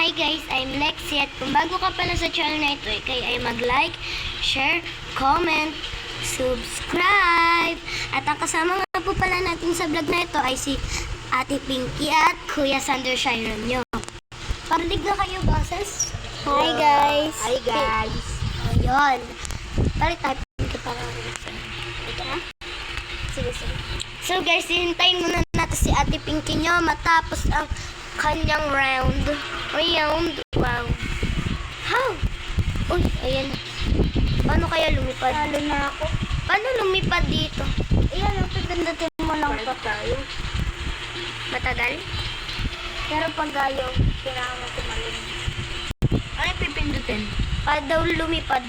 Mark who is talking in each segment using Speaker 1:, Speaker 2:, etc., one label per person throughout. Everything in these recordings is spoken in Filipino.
Speaker 1: Hi guys, I'm Lexi at kung bago ka pala sa channel na ito, ay mag-like, share, comment, subscribe. At ang kasama nga po pala natin sa vlog na ito ay si Ate Pinky at Kuya Sander Shiron nyo. Parinig na kayo, boses? Hi guys!
Speaker 2: Hi guys!
Speaker 1: Ayun. Palit tayo, Pinky, para sige. So guys, hihintayin muna natin si Ate Pinky nyo matapos ang kanyang round. Wow. How? Uy, ayan. Paano kaya lumipad?
Speaker 2: Talo na ako.
Speaker 1: Paano lumipad dito?
Speaker 2: Ayan, pipindutin mo lang pa tayo.
Speaker 1: Matagal?
Speaker 2: Pero pag ayaw, kailangan mo tumalun.
Speaker 1: Ano pipindutin? Para daw lumipad.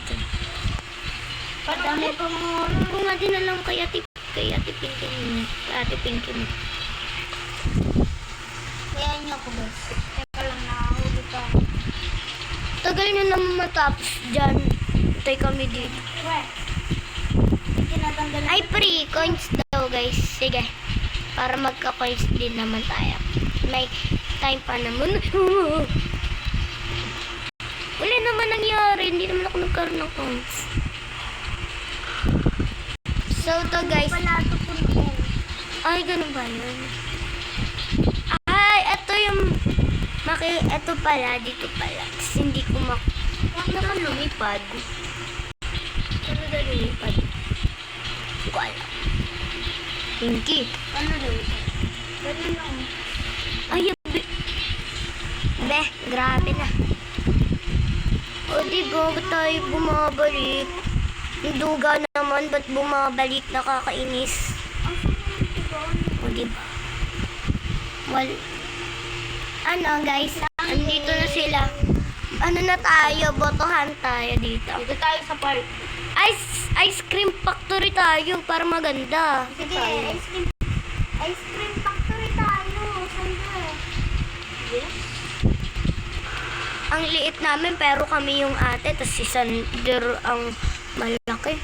Speaker 2: Padami pa mo.
Speaker 1: Kung nga din na lang kay Ate Pinky mo. Ate Pinky mo.
Speaker 2: Ayan niyo ako guys. Teka lang, nakahuli pa.
Speaker 1: Tagal nyo naman matapos dyan. Hintay kami dito.
Speaker 2: Tinatanggal na.
Speaker 1: Ay, free coins daw guys. Sige. Para magka-coins din naman tayo. May time pa naman. Wala naman nangyari. Hindi naman ako nagkaroon ng coins. So, to guys.
Speaker 2: Wala ito po noon.
Speaker 1: Ay, ganun ba yun? Ay, ito yung... Ito pala, dito pala. Kasi hindi ko Huwag naman lumipad. Ano na lumipad? Hindi ko alam. Pinky.
Speaker 2: Ano lumipad? Ganun lang.
Speaker 1: Ay, grabe na. O, diba? Ba't tayo bumabalik? Yung duga naman, ba't bumabalik? Nakakainis. O, diba? Ano, guys? Andito na sila. Ano na tayo? Botohan tayo dito.
Speaker 2: Dito tayo sa park.
Speaker 1: Ice cream factory tayo para maganda.
Speaker 2: Sige, ice cream factory tayo. Sander. Yes.
Speaker 1: Ang liit namin pero kami yung ate, tapos si Sander ang malaki.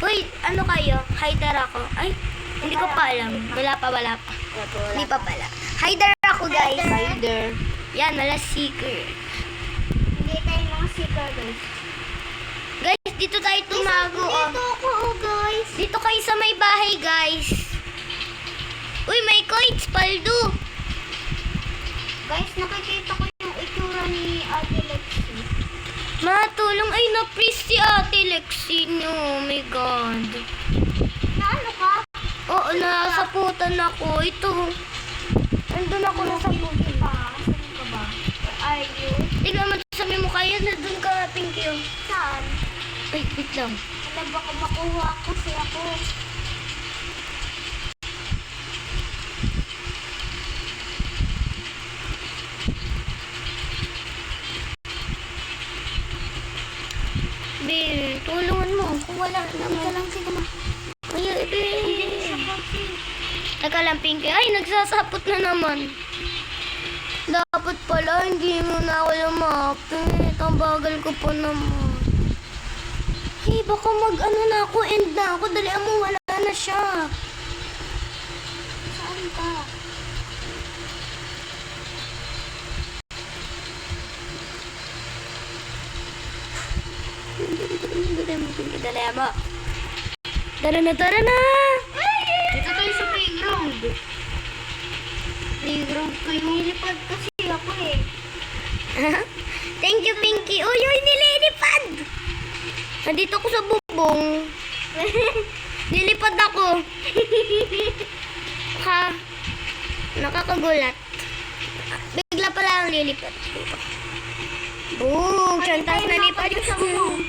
Speaker 1: Uy, ano kayo? Hider ako. Ay, hindi ko pa alam. Wala pa. Hindi pa pala. Hider ako, guys.
Speaker 2: Hider.
Speaker 1: Yan, wala seeker.
Speaker 2: Hindi tayo mga seeker guys.
Speaker 1: Guys, dito tayo tumago.
Speaker 2: Dito ako guys.
Speaker 1: Dito kayo sa may bahay, guys. Uy, may coins, paldo.
Speaker 2: Guys, nakikita ko yung itsura ni Ate Lexi.
Speaker 1: Matulong. Ay, na-freeze si Ate Lexi. Oh my God.
Speaker 2: Naano ka?
Speaker 1: Oo, nasaputan ako. Ito. Nandun ako nasaputan.
Speaker 2: Saan ka ba? Where are you?
Speaker 1: Tignan mo sa mo kayo. Nandun ka, Pinky.
Speaker 2: Saan?
Speaker 1: Ay, wait lang.
Speaker 2: Alam, baka makuha kasi ako.
Speaker 1: Be, tulungan mo. Kung wala naman.
Speaker 2: Lang sige ma.
Speaker 1: Ay, be.
Speaker 2: Sa kasi.
Speaker 1: Teka lang, Pinky. Ay, nagsasapot na naman. Dapat pala, hindi mo na ako lumapit. Ang bagal ko po naman. Hey, baka mag-ano na ako, end na ako. Dalian mo, wala na siya.
Speaker 2: Saan ka?
Speaker 1: Dalian mo. Tara na!
Speaker 2: Dito tayo sa playground. Playground ko yung nilipad kasi ako eh.
Speaker 1: Thank you, Pinky. Uy, nililipad! Nandito ako sa bubong. Nilipad ako. Ha? Nakakagulat. Bigla pala ang lilipad. Boom! Chantas na lipad yung sa bubong.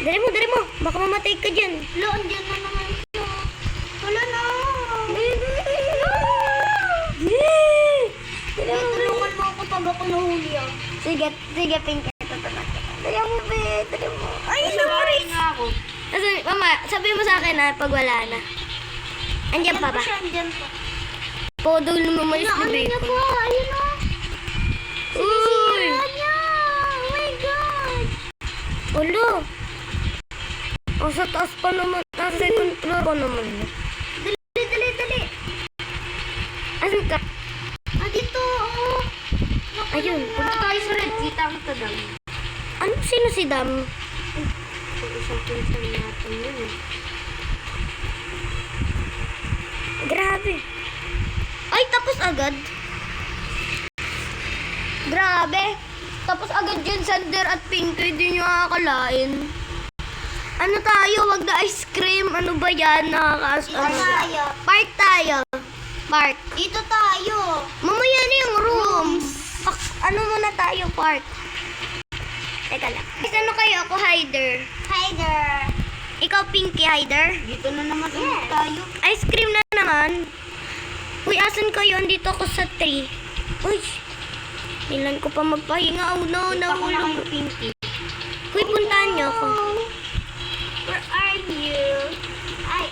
Speaker 1: Dali mo. Baka mamatay ka dyan.
Speaker 2: Loon dyan na naman siya. Wala na. Tulungan mo ako pag ako nahuli ah.
Speaker 1: Sige, Pinky. Dali mo, be. Dali mo. Ay,
Speaker 2: Nabarin nga ako.
Speaker 1: Mama, sabi mo sa akin na pag wala na. Andiyan pa ba?
Speaker 2: Siya, andyan pa.
Speaker 1: Podol na mamalis na
Speaker 2: Ano niya
Speaker 1: bacon.
Speaker 2: po? Ayun o.
Speaker 1: Uy!
Speaker 2: Ano niya? Oh my God.
Speaker 1: Ulo! O sa taas pa naman. Nasa second floor pa naman.
Speaker 2: Dali.
Speaker 1: Asan ka?
Speaker 2: Ah, dito. Oh.
Speaker 1: Ayun.
Speaker 2: Punta tayo sa red. Kita kita dam.
Speaker 1: Ano, sino si Dam?
Speaker 2: Kung isang pinsan natin yun eh.
Speaker 1: Grabe. Ay, tapos agad. Grabe. Tapos agad yun, Sander at Pinky. Hindi nyo akakalain. Ano tayo? Wag na ice cream. Ano ba yan?
Speaker 2: Dito tayo.
Speaker 1: Park tayo. Park.
Speaker 2: Dito tayo.
Speaker 1: Mamaya na yung rooms. Ano muna tayo, park? Teka lang. Ano kayo? Ako, hider.
Speaker 2: Hi there.
Speaker 1: Ikaw, Pinky, hider.
Speaker 2: Dito na naman ulit tayo.
Speaker 1: Ice cream na naman. Uy, asan kayo? Andito ako sa tree. Uy, kailan ko pa magpahinga. Oh no,
Speaker 2: Kita ko na
Speaker 1: nahulog.
Speaker 2: kayo, Pinky.
Speaker 1: Uy, puntahan niyo ako.
Speaker 2: Where are you? Ay,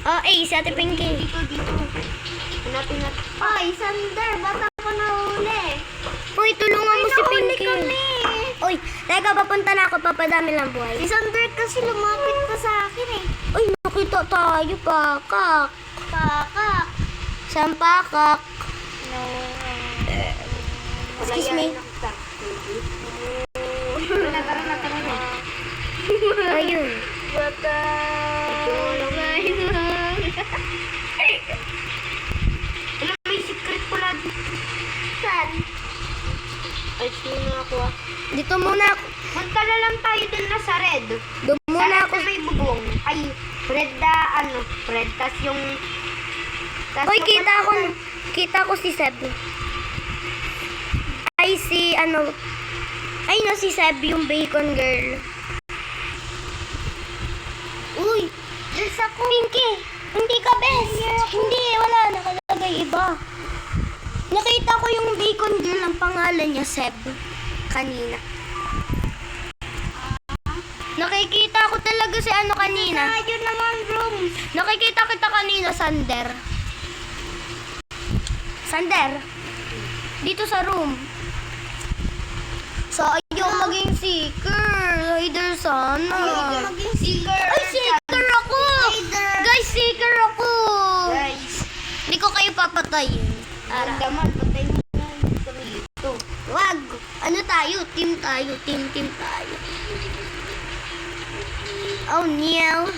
Speaker 1: Oh, si Ate Pinky.
Speaker 2: Dito. Hanapin natin. Ay, Sander, bata ko na uli.
Speaker 1: Uy, tulungan mo si
Speaker 2: Nahuli
Speaker 1: Pinky.
Speaker 2: kami.
Speaker 1: Uy, teka, papunta na ako. Papadami lang buhay.
Speaker 2: Si Sander kasi lumapit pa sa akin eh.
Speaker 1: Uy, nakita tayo, pakak.
Speaker 2: Pakak.
Speaker 1: Saan pakak?
Speaker 2: No.
Speaker 1: Excuse me. Ayun.
Speaker 2: Bata. Alam, may secret pala dito. Saan? Ay, sino ako ah.
Speaker 1: Dito muna ako.
Speaker 2: Punta na lang tayo dun na sa red.
Speaker 1: Doon
Speaker 2: Sa
Speaker 1: muna
Speaker 2: red
Speaker 1: ako.
Speaker 2: na may bubong. Ay, red na ano. Red, tas yung...
Speaker 1: Uy, kita ko si Seb. Ay, si ano. Ay, no, si Seb, yung bacon girl. Uy,
Speaker 2: There's ako.
Speaker 1: Pinky, hindi ka best. Hindi, wala, nakalagay iba. Nakita ko yung bacon girl, ang pangalan niya, Seb. Kanina. Nakikita ko talaga si ano kanina.
Speaker 2: Tayo naman, rooms.
Speaker 1: Nakikita kita kanina, Sander. Sander, dito sa room. So, ayaw maging seeker. Hider sana.
Speaker 2: Ayaw maging seeker.
Speaker 1: Ay, seeker ako!
Speaker 2: Hider.
Speaker 1: Guys, seeker ako!
Speaker 2: Guys.
Speaker 1: Hindi ko kayo papatayin.
Speaker 2: Ang daman, patay mo na kami dito.
Speaker 1: Wag! Ano tayo? Team tayo. Team tayo. Oh, no.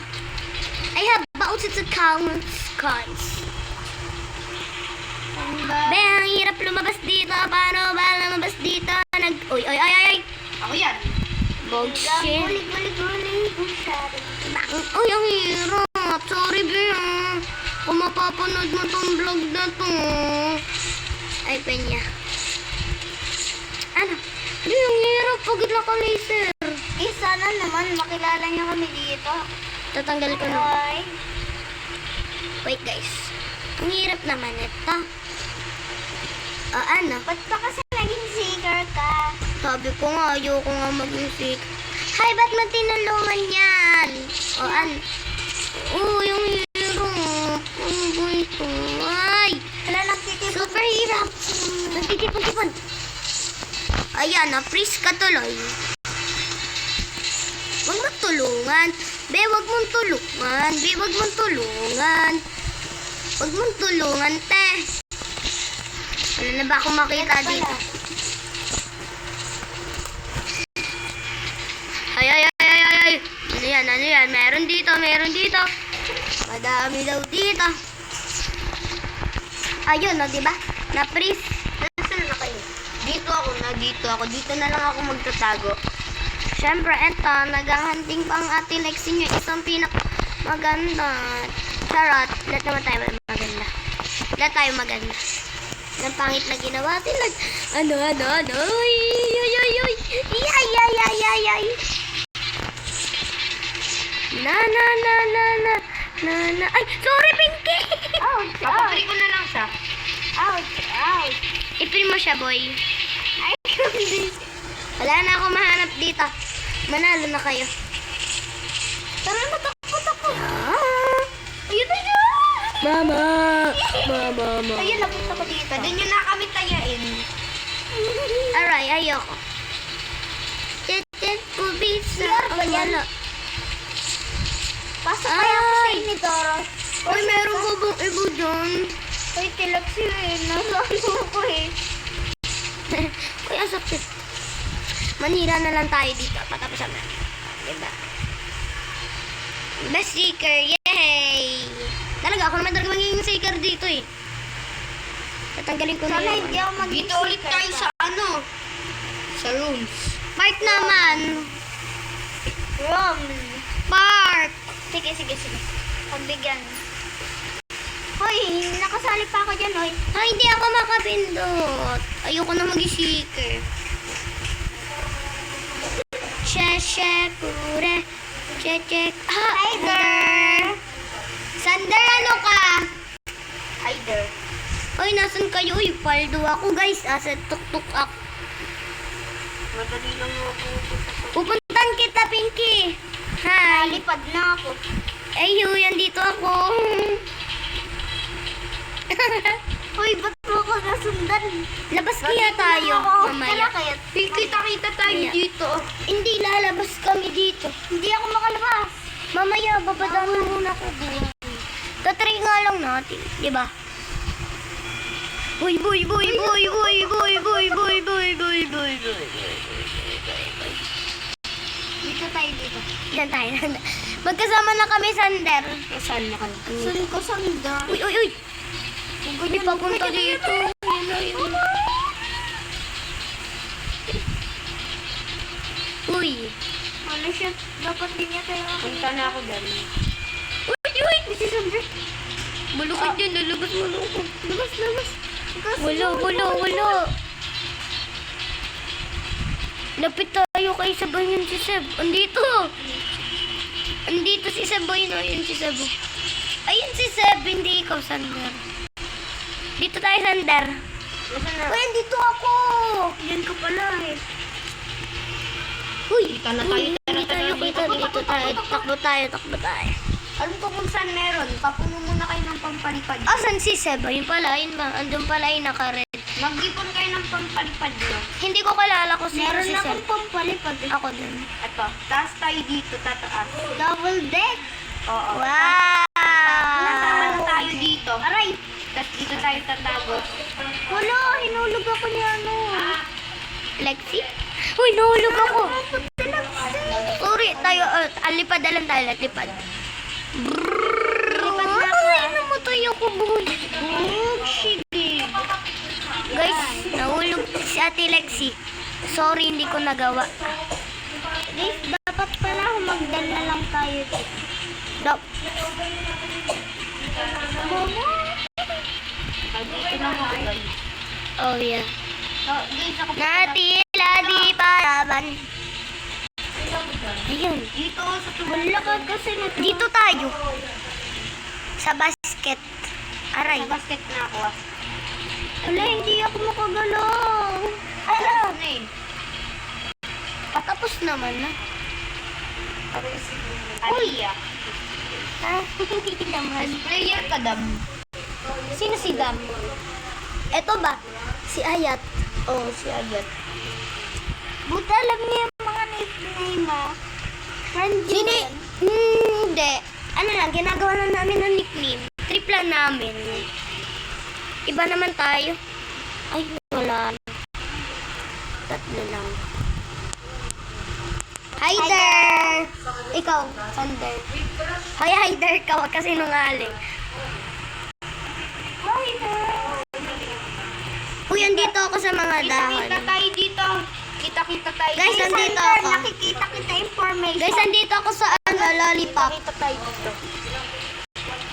Speaker 1: I have bounced the coins. Be, ang hirap lumabas dito. Paano ba lumabas dito? Uy.
Speaker 2: Ako yan.
Speaker 1: Bullshit.
Speaker 2: Gulig.
Speaker 1: Uy, ang hirap. Sorry, Be. Kung mapapanood mo tong vlog na to. Ay, Penya. Ano? Be, ang hirap. Pagod lang ka laser.
Speaker 2: Eh, sana naman makilala niyo kami dito.
Speaker 1: Tatanggal ko na.
Speaker 2: Ay.
Speaker 1: Wait, guys. Ang hirap naman ito. Ano?
Speaker 2: Ba't ka kasi naging seeker ka?
Speaker 1: Sabi ko nga, ayoko nga mag-music. Hay, ba't mo tinulungan yan? Ano? Yung hirap. Ano ba ito? Ay!
Speaker 2: Wala nagtitipon.
Speaker 1: Super hirap. Nagtitipon-tipon. Ayan, na-freeze ka tuloy. Huwag mong tulungan. Be, huwag mong tulungan. Be, huwag mong tulungan. Huwag mong tulungan, te. Ano na ba akong makita dito? Ay. Ano yan? Meron dito. Madami daw dito. Ayun, no, diba? Na-freeze.
Speaker 2: Nasaan na kayo?
Speaker 1: Dito ako. Dito na lang ako magtatago. Siyempre, eto, naghahunting pa ang ate Lexi nyo. Isang maganda. Charot. Lahat naman tayo maganda. Ang pangit na ginawa sila. Ano? Uy. Ay. Na. Ay, sorry, Pinky.
Speaker 2: Papapili ko na lang siya.
Speaker 1: Ouch. Ipin mo siya, boy.
Speaker 2: Ay,
Speaker 1: Wala na ako mahanap dito. Manalo na kayo.
Speaker 2: tara, natakot ako.
Speaker 1: Ayun. Mama.
Speaker 2: Ayun, napunta ko dito. Doon yun na kami tayain.
Speaker 1: Aray, ayoko. Titit ko bisa.
Speaker 2: Ba yan? Pasok kaya ako sa inidoro.
Speaker 1: Uy, meron ko bang ibo dyan?
Speaker 2: Ay, tilak siya eh. Nasaan ko eh.
Speaker 1: Manira na lang tayo dito. Patapos na. Diba? Best seeker. Yay! Talaga, ako naman talaga magiging seeker dito eh. Tatanggalin ko na
Speaker 2: Sana
Speaker 1: yung
Speaker 2: hindi ako maging
Speaker 1: Dito ulit
Speaker 2: seeker
Speaker 1: tayo
Speaker 2: pa.
Speaker 1: sa ano? Sa rooms. Park naman.
Speaker 2: Rom.
Speaker 1: Park.
Speaker 2: Sige. Pagbigyan. Hoy, nakasali pa ako dyan, hoy.
Speaker 1: Ay, hindi ako makapindot. Ayoko na mag-seeker. Kure. Check.
Speaker 2: Hider.
Speaker 1: Sander, ano ka?
Speaker 2: Hider.
Speaker 1: Ay, nasan kayo? Uy, paldo ako, guys. Asa tuk-tuk ako.
Speaker 2: Madali lang ako.
Speaker 1: Pupuntan kita, Pinky. Hi.
Speaker 2: Lipad na ako.
Speaker 1: Ayun, yan dito ako.
Speaker 2: Hoy, ba't mo ako nasundan?
Speaker 1: Labas kaya tayo, mamaya.
Speaker 2: Kaya,
Speaker 1: Kita tayo
Speaker 2: Mamaya.
Speaker 1: dito. Hindi, lalabas kami dito.
Speaker 2: hindi ako makalabas.
Speaker 1: Mamaya, babadama muna ko doon. Tatry nga lang natin, di ba? Boy.
Speaker 2: Dito tayo dito.
Speaker 1: Yan tayo. Magkasama na kami, Sander.
Speaker 2: Saan na kayo? Saan ko sanda?
Speaker 1: Uy. Hindi papunta dito. Yun. Uy.
Speaker 2: Ano siya? Dapat din niya tayo. Punta na ako dyan.
Speaker 1: Uy.
Speaker 2: This is Andre.
Speaker 1: Bulukod yun. Lalabas mo lukod.
Speaker 2: Labas.
Speaker 1: Wala. Lapit tayo kay Sabay yun si Seb. Andito si Seb. Ayun si Seb. Ayun si Seb. Hindi ikaw, Sander. Dito tayo, Sander.
Speaker 2: Nasaan na?
Speaker 1: Uy, dito ako.
Speaker 2: Yan ka pala eh.
Speaker 1: Uy,
Speaker 2: Kita na tayo,
Speaker 1: dito tayo. Takbo tayo.
Speaker 2: Alam ko kung saan meron. Papuno muna kayo ng pampalipad.
Speaker 1: Asan si Seb? Ayun pala, andun pala yung naka-red.
Speaker 2: Mag-ipon kayo ng pampalipad nyo.
Speaker 1: Hindi ko kalala ko sino
Speaker 2: Meron
Speaker 1: si
Speaker 2: na
Speaker 1: Seb.
Speaker 2: akong pampalipad.
Speaker 1: Ako din.
Speaker 2: Ito. Taas tayo dito, tataas. Double deck? Oo.
Speaker 1: Wow!
Speaker 2: Nasama na tayo dito. Aray! Tapos dito tayo tatagos. Wala, hinulog ako ni ano.
Speaker 1: Lexi? Uy, nahulog ako. Sorry, tayo. Alipad na lang tayo. Lipad.
Speaker 2: Lipad na ako.
Speaker 1: Ay, namatay ako. Buhuli.
Speaker 2: Sige.
Speaker 1: Guys, nahulog si Ate Lexi. Sorry, hindi ko nagawa.
Speaker 2: Guys, dapat pala magdan na lang tayo dito. Dito lang ako guys.
Speaker 1: Oh, yeah.
Speaker 2: So, guys, ako
Speaker 1: Natila di paraban. Ayun.
Speaker 2: dito sa tumalakad kasi nito.
Speaker 1: Dito tayo. Sa basket. Aray.
Speaker 2: Sa basket na ako. Wala, hindi ako makagalaw. Ano? Ano eh?
Speaker 1: Patapos naman na.
Speaker 2: Aliyah.
Speaker 1: Ha? Hindi naman.
Speaker 2: Player ka, Dam.
Speaker 1: Sino si Dam? Eto ba? Si Ayat.
Speaker 2: Oo, si Ayat.
Speaker 1: Buta alam niya yung mga nickname ha. Hindi. Ano lang, ginagawa lang namin ng nickname. Trip lang namin. Iba naman tayo. Ay, wala. Tatlo lang. Hi there! Ikaw, Sander. Hi there ka, wag kasi nungaling.
Speaker 2: Hi there.
Speaker 1: Uy, andito ako sa mga dahon.
Speaker 2: Kita tayo dito. Kita tayo.
Speaker 1: Guys, nandito
Speaker 2: Sander,
Speaker 1: ako.
Speaker 2: Nakikita kita information.
Speaker 1: Guys, andito ako sa lollipop.
Speaker 2: Kita tayo dito.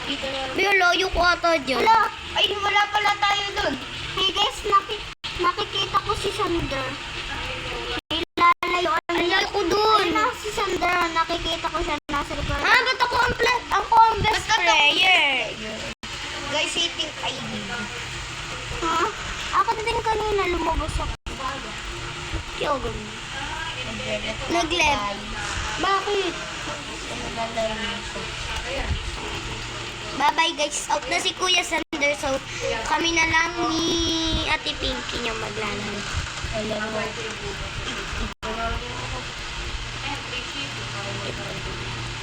Speaker 2: Dito na.
Speaker 1: Bioloyo ko ata dyan.
Speaker 2: Wala. Ay, wala pala tayo dun. Hey guys, nakikita ko si Sander. Nilalayuan
Speaker 1: Alala ko dun.
Speaker 2: Ay, na si Sander. Nakikita ko siya nasa lugar.
Speaker 1: Ah, ba't ako ang best player?
Speaker 2: Guys, eating ID. Ha? Ako din kanina lumabas ako.
Speaker 1: Yogo. Nag-lab.
Speaker 2: Bakit?
Speaker 1: Bye-bye guys. Out na si Kuya Sander. So, kami na lang ni Ate Pinky niyang maglalaro.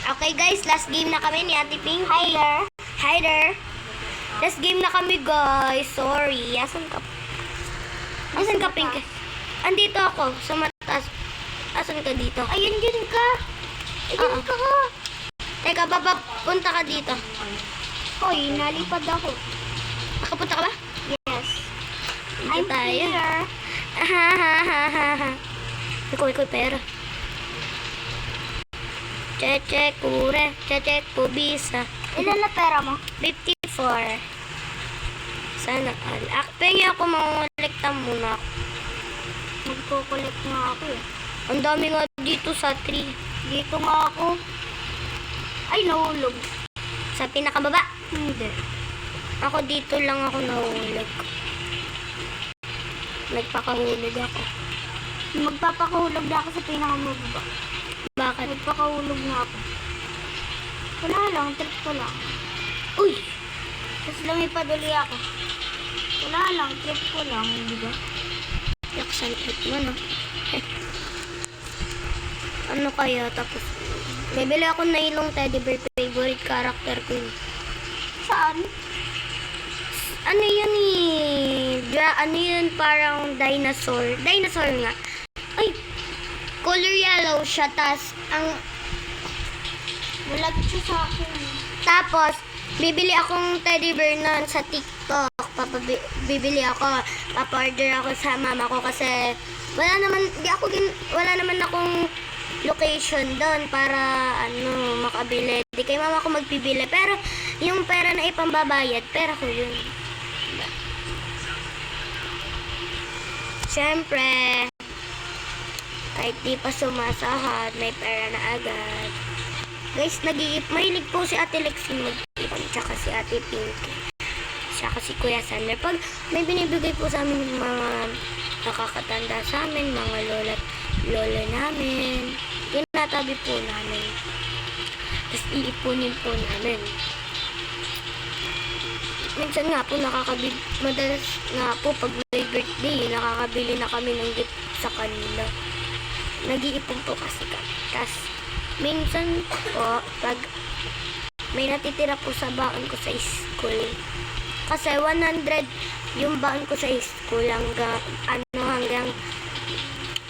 Speaker 1: Okay guys, last game na kami ni Ate Pinky. Hi there. Last game na kami guys. Sorry. Asan ka? Pinky? Andito ako sa mataas. Asan ka dito?
Speaker 2: Ayun din ka. Ayun ka.
Speaker 1: Teka, punta ka dito.
Speaker 2: Hoy, nalipad ako.
Speaker 1: Nakapunta ka ba?
Speaker 2: Yes.
Speaker 1: Dito
Speaker 2: I'm
Speaker 1: tayo.
Speaker 2: here.
Speaker 1: Ikoy, pera. Cheche, kure. Cheche, kubisa.
Speaker 2: Ilan na pera mo?
Speaker 1: 54. Sana all. Pengi ako, mangolekta muna ako.
Speaker 2: Magkukulit nga ako eh.
Speaker 1: Ang dami nga dito sa tree.
Speaker 2: Dito nga ako. Ay, nahulog.
Speaker 1: Sa pinakababa.
Speaker 2: Hindi.
Speaker 1: Ako dito lang ako nahulog. Nagpakahulog ako.
Speaker 2: Magpapakahulog na ako sa pinakamababa.
Speaker 1: Bakit?
Speaker 2: Magpakahulog na ako. Wala lang, trip ko lang.
Speaker 1: Uy!
Speaker 2: Tapos lumipad uli ako. Wala lang, trip ko lang, di ba?
Speaker 1: Yaksan trip mo, no? Ano kaya? Tapos, bibili ako na ilong teddy bear. Favorite character ko yun.
Speaker 2: Saan?
Speaker 1: Ano yun ano yun? Parang dinosaur. Dinosaur nga. Ay! Color yellow siya.
Speaker 2: Bulag siya sa akin.
Speaker 1: Tapos, bibili akong teddy bear nun sa TikTok. Bibili ako. Papa-order ako sa mama ko kasi wala naman akong location doon para makabili. Di kay mama ko magpibili. Pero, yung pera na ipambabayad, pera ko yun. Siyempre, kahit di pa sumasahod, may pera na agad. Guys, mahilig po si Ate Lexie mag-ipon, tsaka si Ate Pinky, tsaka si Kuya Sander. Pag may binibigay po sa amin yung mga nakakatanda sa amin, mga lola namin, tinatabi po namin. Tapos iipunin po namin. Minsan nga po madalas nga po pag may birthday, nakakabili na kami ng gift sa kanila. Nag-iipon po kasi kami. Tapos, minsan po, pag may natitira po sa baon ko sa school, kasi 100 yung baon ko sa school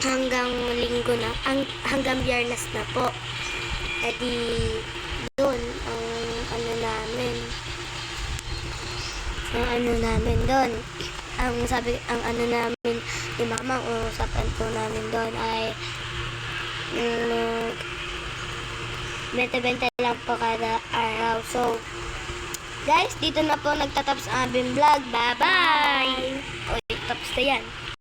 Speaker 1: hanggang linggo na, hanggang Biyernes na po. E di, doon, ang namin ni mama, ang usapan po namin doon ay benta-benta lang po kada araw. So, guys, dito na po nagtatapos ang aming vlog. Bye-bye! Oy, tapos na yan.